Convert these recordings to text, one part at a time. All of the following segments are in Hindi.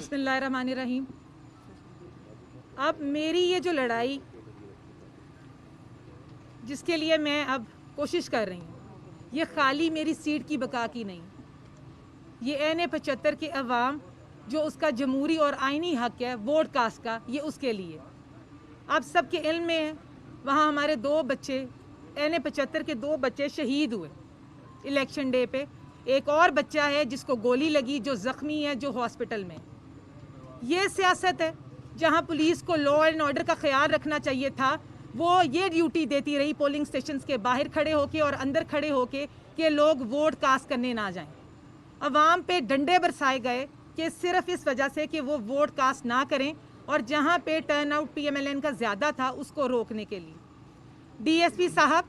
बिस्मिल्लाहिर्रहमानिर्रहीम। अब मेरी ये जो लड़ाई जिसके लिए मैं अब कोशिश कर रही हूँ, ये खाली मेरी सीट की बका की नहीं, ये NA-75 के अवाम जो उसका जमहूरी और आइनी हक है वोट कास्ट का, ये उसके लिए। आप सबके इल्म में है, वहाँ हमारे 2 बच्चे NA-75 के 2 बच्चे शहीद हुए इलेक्शन डे पे। एक और बच्चा है जिसको गोली लगी, जो ज़ख्मी है, जो हॉस्पिटल में। ये सियासत है जहाँ पुलिस को लॉ एंड ऑर्डर का ख्याल रखना चाहिए था, वो ये ड्यूटी देती रही पोलिंग स्टेशंस के बाहर खड़े होके और अंदर खड़े होके कि लोग वोट कास्ट करने ना जाएं। अवाम पे डंडे बरसाए गए कि सिर्फ इस वजह से कि वो वोट कास्ट ना करें, और जहाँ पे टर्न आउट PMLN का ज़्यादा था उसको रोकने के लिए DSP साहब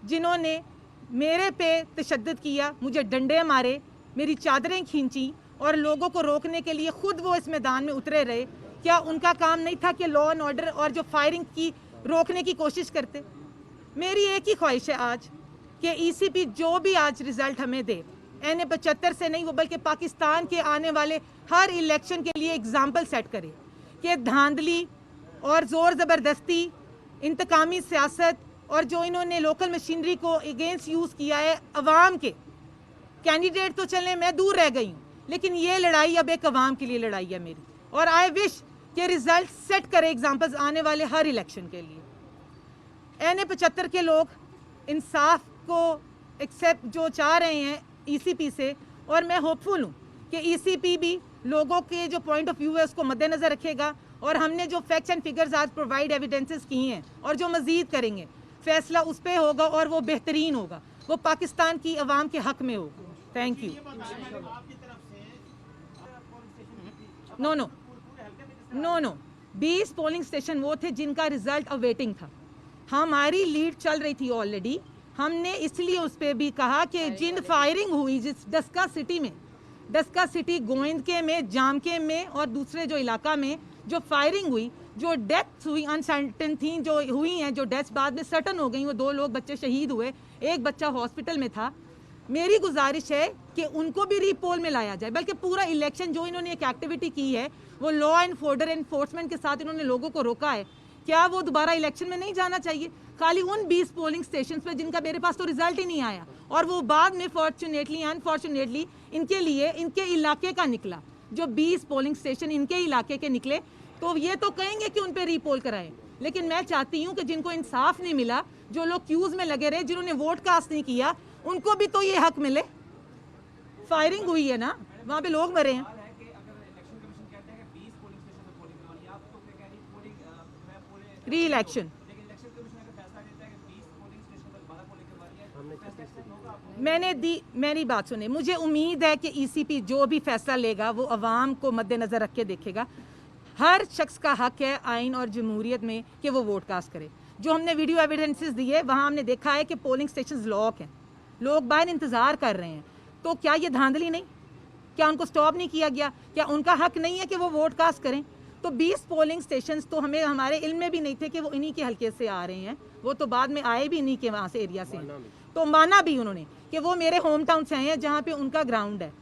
जिन्होंने मेरे पे तशद्दुद किया, मुझे डंडे मारे, मेरी चादरें खींची और लोगों को रोकने के लिए खुद वो इस मैदान में उतरे रहे, क्या उनका काम नहीं था कि लॉ एंड ऑर्डर और जो फायरिंग की रोकने की कोशिश करते? मेरी एक ही ख्वाहिश है आज कि ECP जो भी आज रिजल्ट हमें दे, NA-75 से नहीं वो बल्कि पाकिस्तान के आने वाले हर इलेक्शन के लिए एग्जाम्पल सेट करे कि धांधली और ज़ोर ज़बरदस्ती, इंतकामी सियासत और जो इन्होंने लोकल मशीनरी को अगेंस्ट यूज़ किया है अवाम के। कैंडिडेट तो चलें, मैं दूर रह गई हूँ, लेकिन ये लड़ाई अब एक अवाम के लिए लड़ाई है मेरी, और आई विश कि रिजल्ट सेट करे एग्जाम्पल्स आने वाले हर इलेक्शन के लिए। NA-75 के लोग इंसाफ को एक्सेप्ट जो चाह रहे हैं ECP से, और मैं होपफुल हूँ कि ECP भी लोगों के जो पॉइंट ऑफ व्यू है उसको मद्देनज़र रखेगा, और हमने जो फैक्ट्स एंड फिगर्स आज प्रोवाइड एविडेंसेस की हैं और जो मज़ीद करेंगे, फैसला उस पर होगा और वो बेहतरीन होगा, वो पाकिस्तान की अवाम के हक में होगा। Thank you. नो 20 पोलिंग स्टेशन वो थे जिनका रिजल्ट अवेटिंग था। हमारी लीड चल रही थी ऑलरेडी, हमने इसलिए उस पर भी कहा कि जिन फायरिंग हुई जिस डस्का सिटी में, डस्का सिटी गोविंदके में, जामके में और दूसरे जो इलाका में जो फायरिंग हुई, जो डेथ्स हुई अनसर्टन थी, जो हुई हैं, जो डेथ्स बाद में सर्टन हो गई, वो 2 लोग बच्चे शहीद हुए, एक बच्चा हॉस्पिटल में था। मेरी गुजारिश है कि उनको भी रीपोल में लाया जाए, बल्कि पूरा इलेक्शन जो इन्होंने एक एक्टिविटी की है वो लॉ एंड ऑर्डर एनफोर्समेंट के साथ इन्होंने लोगों को रोका है, क्या वो दोबारा इलेक्शन में नहीं जाना चाहिए? खाली उन 20 पोलिंग स्टेशन पे जिनका मेरे पास तो रिजल्ट ही नहीं आया, और वो बाद में फॉर्चुनेटली अनफॉर्चुनेटली इनके लिए इनके इलाके का निकला, जो 20 पोलिंग स्टेशन इनके इलाके के निकले, तो ये तो कहेंगे कि उन पे रीपोल कराएं। लेकिन मैं चाहती हूँ कि जिनको इंसाफ नहीं मिला, जो लोग क्यूज में लगे रहे, जिन्होंने वोट कास्ट नहीं किया, उनको भी तो ये हक मिले। फायरिंग हुई है ना, वहाँ पे लोग मरे हैं। री इलेक्शन मैंने दी, मेरी बात सुने, मुझे उम्मीद है कि ECP जो भी फैसला लेगा वो अवाम को मद्देनजर रख के देखेगा। हर शख्स का हक है आइन और जमहूरियत में कि वो वोट कास्ट करे। जो हमने वीडियो एविडेंसेस दिए वहाँ हमने देखा है कि पोलिंग स्टेशंस लॉक हैं, लोग बाहर इंतज़ार कर रहे हैं, तो क्या ये धांधली नहीं? क्या उनको स्टॉप नहीं किया गया? क्या उनका हक नहीं है कि वो वोट कास्ट करें? तो 20 पोलिंग स्टेशंस तो हमें हमारे इल्म में भी नहीं थे कि वो इन्हीं के हल्के से आ रहे हैं, वो तो बाद में आए भी इन्हीं के वहाँ से एरिया से, तो माना भी उन्होंने कि वो मेरे होम टाउन से आए हैं जहाँ पे उनका ग्राउंड है।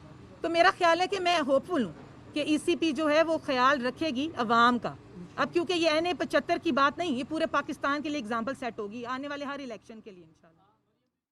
तो मेरा ख्याल है कि मैं होपफुल हूँ कि ECP जो है वो ख्याल रखेगी अवाम का। अब क्योंकि ये NA-75 की बात नहीं, ये पूरे पाकिस्तान के लिए एग्जाम्पल सेट होगी आने वाले हर इलेक्शन के लिए इंशाल्लाह।